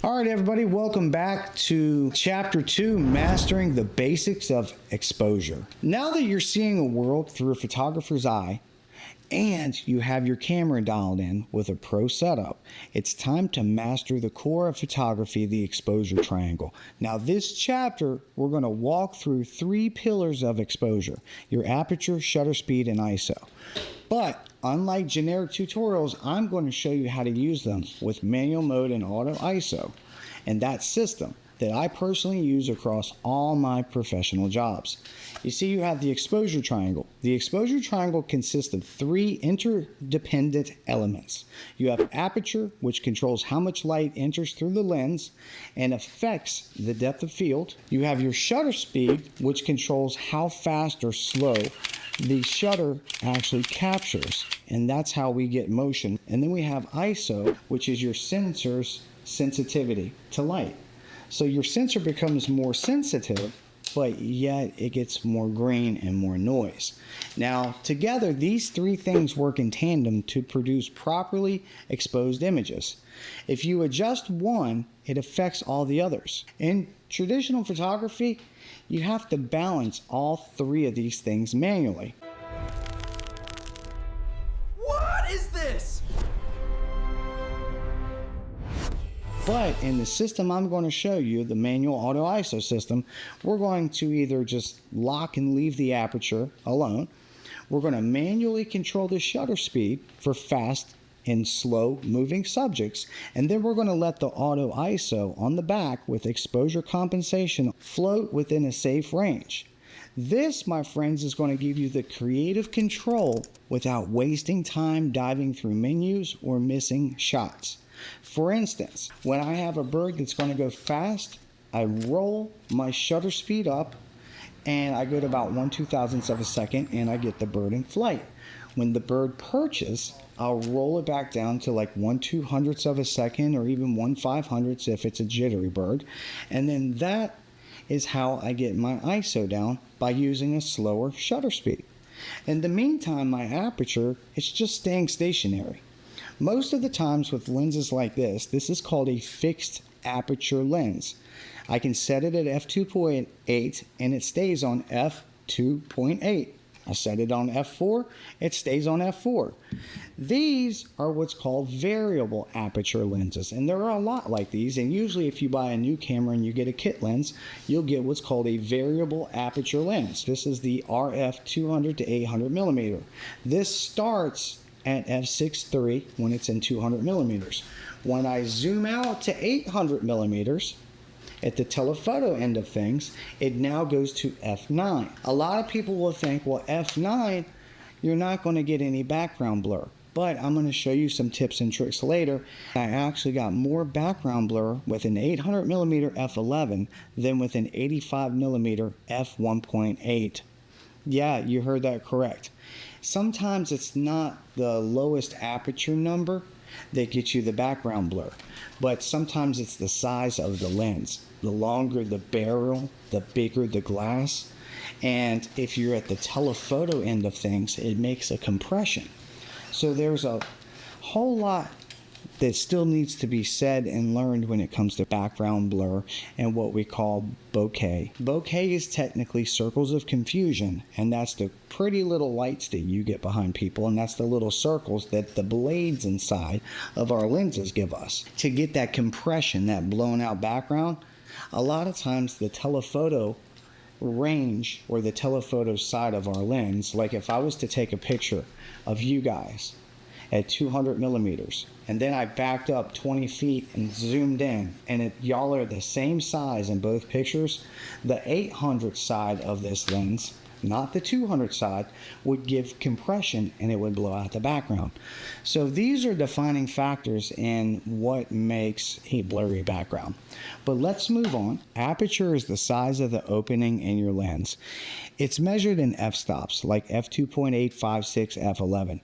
All right, everybody, welcome back to Chapter 2, Mastering the Basics of Exposure. Now that you're seeing a world through a photographer's eye, and you have your camera dialed in with a pro setup, it's time to master the core of photography, the exposure triangle. Now, this chapter, we're going to walk through 3 pillars of exposure: your aperture, shutter speed, and ISO. But unlike generic tutorials, I'm going to show you how to use them with manual mode and auto ISO, and that system that I personally use across all my professional jobs. You see, you have the exposure triangle. The exposure triangle consists of 3 interdependent elements. You have aperture, which controls how much light enters through the lens and affects the depth of field. You have your shutter speed, which controls how fast or slow the shutter actually captures, and that's how we get motion. And then we have ISO, which is your sensor's sensitivity to light. So your sensor becomes more sensitive, but yet it gets more grain and more noise. Now, together, these 3 things work in tandem to produce properly exposed images. If you adjust one, it affects all the others. In traditional photography, you have to balance all 3 of these things manually. What is this? But in the system I'm going to show you, the manual auto ISO system, we're going to either just lock and leave the aperture alone. We're going to manually control the shutter speed for fast and slow moving subjects, and then we're going to let the auto ISO on the back with exposure compensation float within a safe range. This, my friends, is going to give you the creative control without wasting time diving through menus or missing shots. For instance, when I have a bird that's going to go fast, I roll my shutter speed up and I go to about 1/2000th of a second and I get the bird in flight. When the bird perches, I'll roll it back down to like 1/200th of a second or even 1/500th if it's a jittery bird. And then that is how I get my ISO down, by using a slower shutter speed. In the meantime, my aperture is just staying stationary. Most of the times with lenses like this is called a fixed aperture lens. I can set it at f2.8 and it stays on f2.8. I set it on f4, it stays on f4. These are what's called variable aperture lenses, and there are a lot like these, and usually if you buy a new camera and you get a kit lens, you'll get what's called a variable aperture lens. This is the RF 200 to 800 millimeter. This starts at f6.3 when it's in 200 millimeters. When I zoom out to 800 millimeters, at the telephoto end of things, it now goes to f9. A lot of people will think, well, f9, you're not going to get any background blur. But I'm going to show you some tips and tricks later. I actually got more background blur with an 800 millimeter f11 than with an 85 millimeter f1.8. Yeah, you heard that correct. Sometimes it's not the lowest aperture number that gets you the background blur, but sometimes it's the size of the lens. The longer the barrel, the bigger the glass, and if you're at the telephoto end of things, it makes a compression. So there's a whole lot that still needs to be said and learned when it comes to background blur and what we call bokeh. Bokeh is technically circles of confusion, and that's the pretty little lights that you get behind people, and that's the little circles that the blades inside of our lenses give us. To get that compression, that blown out background, a lot of times the telephoto range or the telephoto side of our lens, like if I was to take a picture of you guys at 200 millimeters and then I backed up 20 feet and zoomed in, and y'all are the same size in both pictures, the 800 side of this lens, not the 200 side, would give compression and it would blow out the background. So these are defining factors in what makes a blurry background. But let's move on. Aperture is the size of the opening in your lens. It's measured in f-stops like f2.8, 5, 6, f11.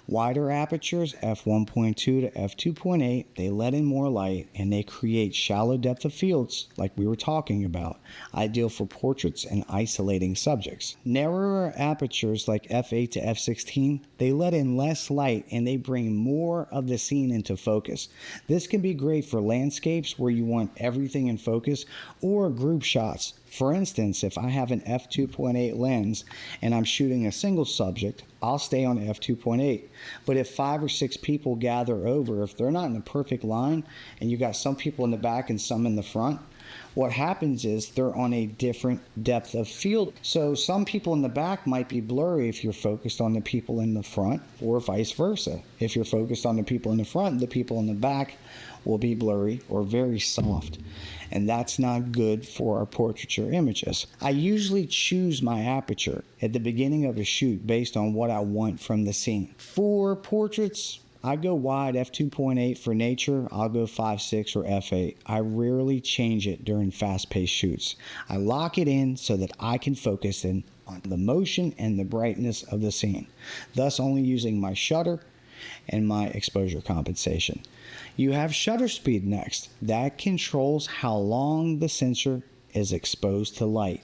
Wider apertures, f1.2 to f2.8, they let in more light and they create shallow depth of fields like we were talking about, ideal for portraits and isolating subjects. Narrower apertures like f8 to f16, they let in less light and they bring more of the scene into focus. This can be great for landscapes where you want everything in focus, or group shots. For instance, if I have an f2.8 lens and I'm shooting a single subject, I'll stay on f2.8. But if 5 or 6 people gather over, if they're not in a perfect line and you got some people in the back and some in the front, what happens is they're on a different depth of field. So some people in the back might be blurry if you're focused on the people in the front, or vice versa. If you're focused on the people in the front, the people in the back will be blurry or very soft. And that's not good for our portraiture images. I usually choose my aperture at the beginning of a shoot based on what I want from the scene. For portraits, I go wide f2.8. For nature, I'll go 5.6 or f8. I rarely change it during fast-paced shoots. I lock it in so that I can focus in on the motion and the brightness of the scene, thus only using my shutter and my exposure compensation. You have shutter speed next. That controls how long the sensor is exposed to light.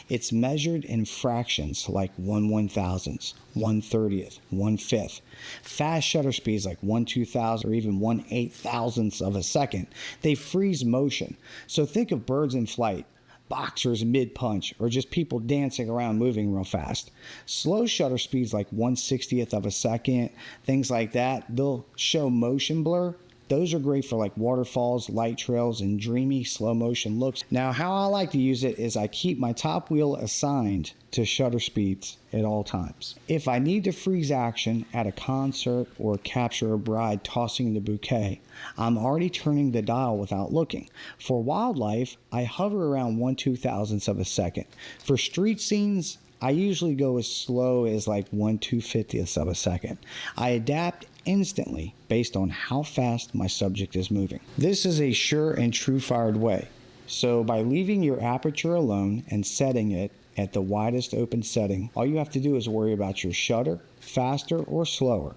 It's measured in fractions like 1/1000th, 1/30th, 1/5. Fast shutter speeds like 1/2000th or even 1/8000th of a second. They freeze motion. So think of birds in flight, boxers mid-punch, or just people dancing around moving real fast. Slow shutter speeds like 1/60th of a second, things like that, they'll show motion blur. Those are great for like waterfalls, light trails, and dreamy slow motion looks. Now, how I like to use it is I keep my top wheel assigned to shutter speeds at all times. If I need to freeze action at a concert or capture a bride tossing the bouquet, I'm already turning the dial without looking. For wildlife, I hover around 1/2000th of a second. For street scenes, I usually go as slow as like 1/250th of a second. I adapt instantly based on how fast my subject is moving. This is a sure and true fired way. So by leaving your aperture alone and setting it at the widest open setting, all you have to do is worry about your shutter, faster or slower.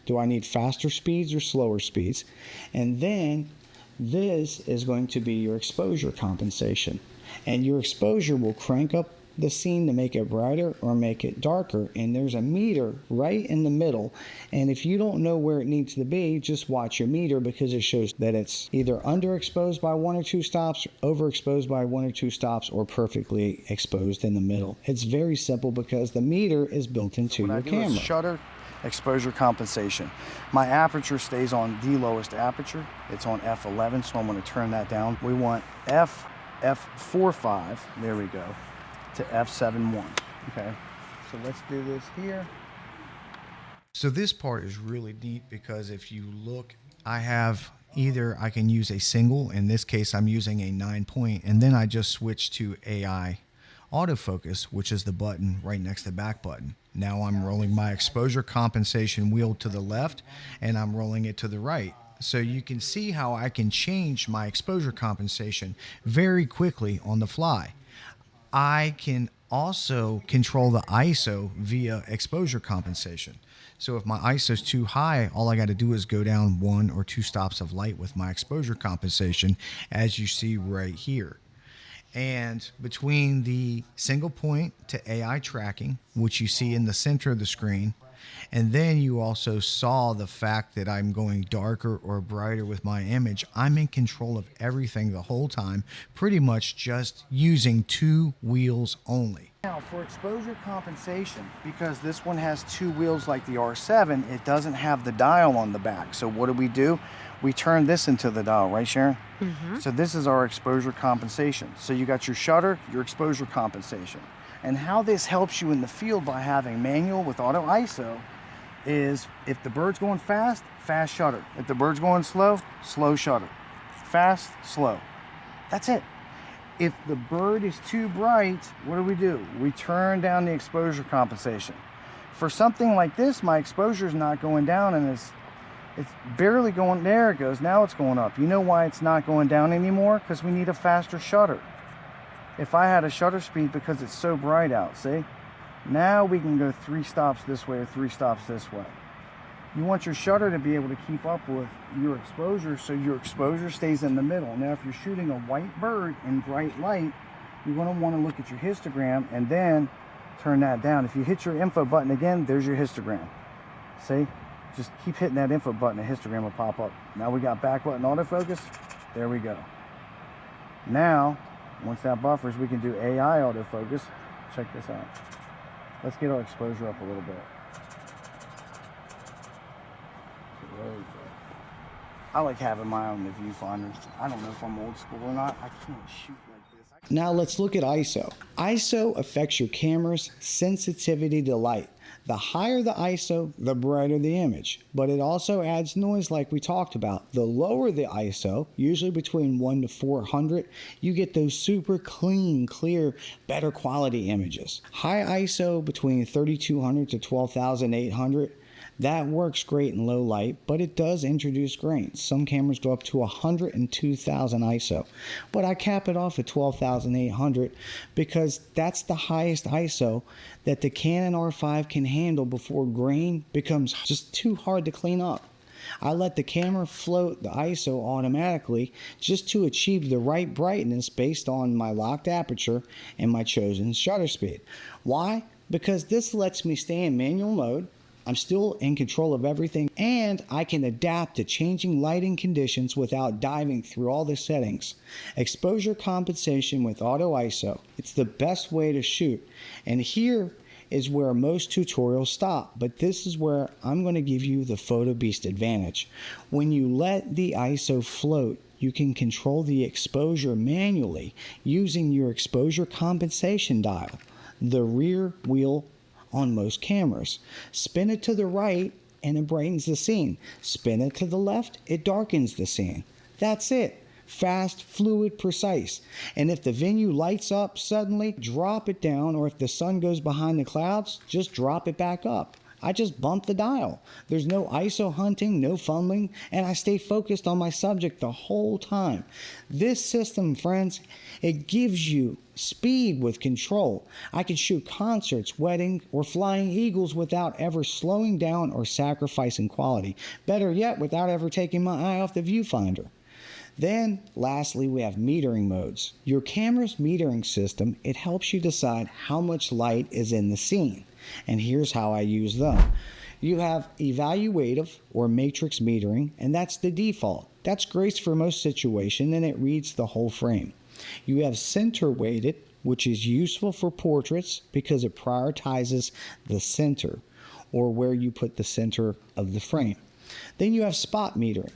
Do I need faster speeds or slower speeds? And then this is going to be your exposure compensation. And your exposure will crank up the scene to make it brighter or make it darker, and there's a meter right in the middle, and if you don't know where it needs to be, just watch your meter, because it shows that it's either underexposed by 1 or 2 stops, overexposed by 1 or 2 stops, or perfectly exposed in the middle. It's very simple because the meter is built into your camera. Shutter, exposure compensation. My aperture stays on the lowest aperture. It's on f11, so I'm going to turn that down. We want f4.5, there we go, to f7.1. Okay, so let's do this here. So this part is really neat because if you look, I can use a single, in this case I'm using a 9-point, and then I just switch to AI autofocus, which is the button right next to the back button. Now I'm rolling my exposure compensation wheel to the left and I'm rolling it to the right. So you can see how I can change my exposure compensation very quickly on the fly. I can also control the ISO via exposure compensation. So if my ISO is too high, all I got to do is go down 1 or 2 stops of light with my exposure compensation, as you see right here. And between the single point to AI tracking, which you see in the center of the screen, and then you also saw the fact that I'm going darker or brighter with my image, I'm in control of everything the whole time, pretty much just using 2 wheels only. Now for exposure compensation, because this one has 2 wheels like the R7, it doesn't have the dial on the back. So what do? We turn this into the dial, right, Sharon? Mm-hmm. So this is our exposure compensation. So you got your shutter, your exposure compensation. And how this helps you in the field by having manual with auto ISO is if the bird's going fast, fast shutter. If the bird's going slow, slow shutter. Fast, slow. That's it. If the bird is too bright, what do? We turn down the exposure compensation. For something like this, my exposure is not going down and it's barely going, there it goes, now it's going up. You know why it's not going down anymore? Because we need a faster shutter. If I had a shutter speed, because it's so bright out, see? Now we can go 3 stops this way or 3 stops this way. You want your shutter to be able to keep up with your exposure, so your exposure stays in the middle. Now, if you're shooting a white bird in bright light, you're going to want to look at your histogram and then turn that down. If you hit your info button again, there's your histogram. See? Just keep hitting that info button, the histogram will pop up. Now we got back button autofocus. There we go. Now, once that buffers, we can do AI autofocus. Check this out. Let's get our exposure up a little bit. I like having my own viewfinder. I don't know if I'm old school or not. I can't shoot like this. Now let's look at ISO. ISO affects your camera's sensitivity to light. The higher the ISO, the brighter the image, but it also adds noise like we talked about. The lower the ISO, usually between 1 to 400, you get those super clean, clear, better quality images. High ISO between 3200 to 12800, that works great in low light, but it does introduce grains. Some cameras go up to 102,000 ISO, but I cap it off at 12,800 because that's the highest ISO that the Canon R5 can handle before grain becomes just too hard to clean up. I let the camera float the ISO automatically just to achieve the right brightness based on my locked aperture and my chosen shutter speed. Why? Because this lets me stay in manual mode. I'm still in control of everything, and I can adapt to changing lighting conditions without diving through all the settings. Exposure compensation with auto ISO. It's the best way to shoot. And here is where most tutorials stop, but this is where I'm going to give you the PhotoBeast advantage. When you let the ISO float, you can control the exposure manually using your exposure compensation dial, the rear wheel on most cameras. Spin it to the right and it brightens the scene. Spin it to the left, it darkens the scene. That's it. Fast, fluid, precise. And if the venue lights up suddenly, drop it down, or if the sun goes behind the clouds, just drop it back up. I just bump the dial. There's no ISO hunting, no fumbling, and I stay focused on my subject the whole time. This system, friends, it gives you speed with control. I can shoot concerts, weddings, or flying eagles without ever slowing down or sacrificing quality. Better yet, without ever taking my eye off the viewfinder. Then, lastly, we have metering modes. Your camera's metering system, it helps you decide how much light is in the scene. And here's how I use them. You have evaluative or matrix metering, and that's the default. That's great for most situations, and it reads the whole frame. You have center weighted, which is useful for portraits because it prioritizes the center, or where you put the center of the frame. Then you have spot metering.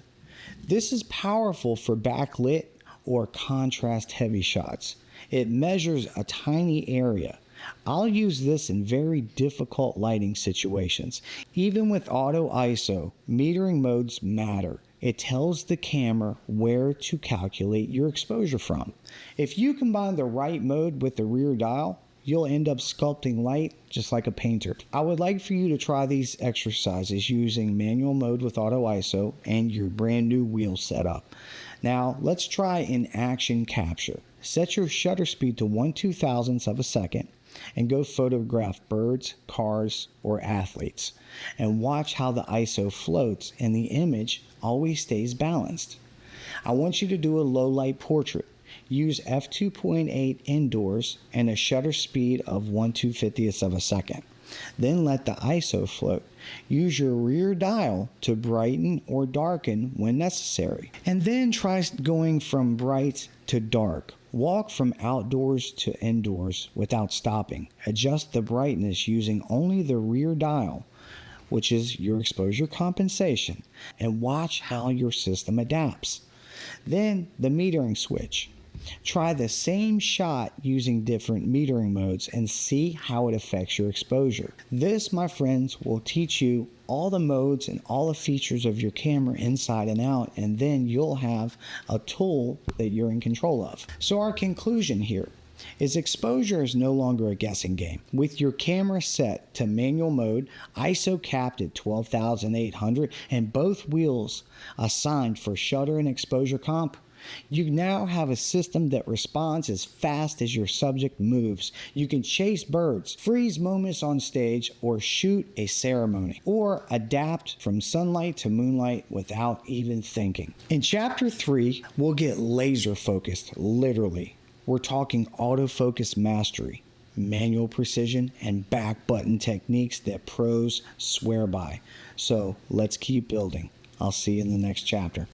This is powerful for backlit or contrast heavy shots. It measures a tiny area. I'll use this in very difficult lighting situations. Even with auto ISO, metering modes matter. It tells the camera where to calculate your exposure from. If you combine the right mode with the rear dial, you'll end up sculpting light just like a painter. I would like for you to try these exercises using manual mode with auto ISO and your brand new wheel setup. Now let's try in action capture. Set your shutter speed to 1/2000th of a second and go photograph birds, cars, or athletes. And watch how the ISO floats and the image always stays balanced. I want you to do a low light portrait. Use f2.8 indoors and a shutter speed of 1/250th of a second. Then let the ISO float. Use your rear dial to brighten or darken when necessary. And then try going from bright to dark. Walk from outdoors to indoors without stopping. Adjust the brightness using only the rear dial, which is your exposure compensation, and watch how your system adapts. Then the metering switch. Try the same shot using different metering modes and see how it affects your exposure. This, my friends, will teach you all the modes and all the features of your camera inside and out, and then you'll have a tool that you're in control of. So our conclusion here, is exposure is no longer a guessing game. With your camera set to manual mode, ISO capped at 12,800, and both wheels assigned for shutter and exposure comp, you now have a system that responds as fast as your subject moves. You can chase birds, freeze moments on stage, or shoot a ceremony, or adapt from sunlight to moonlight without even thinking. In Chapter 3, we'll get laser focused, literally. We're talking autofocus mastery, manual precision, and back button techniques that pros swear by. So let's keep building. I'll see you in the next chapter.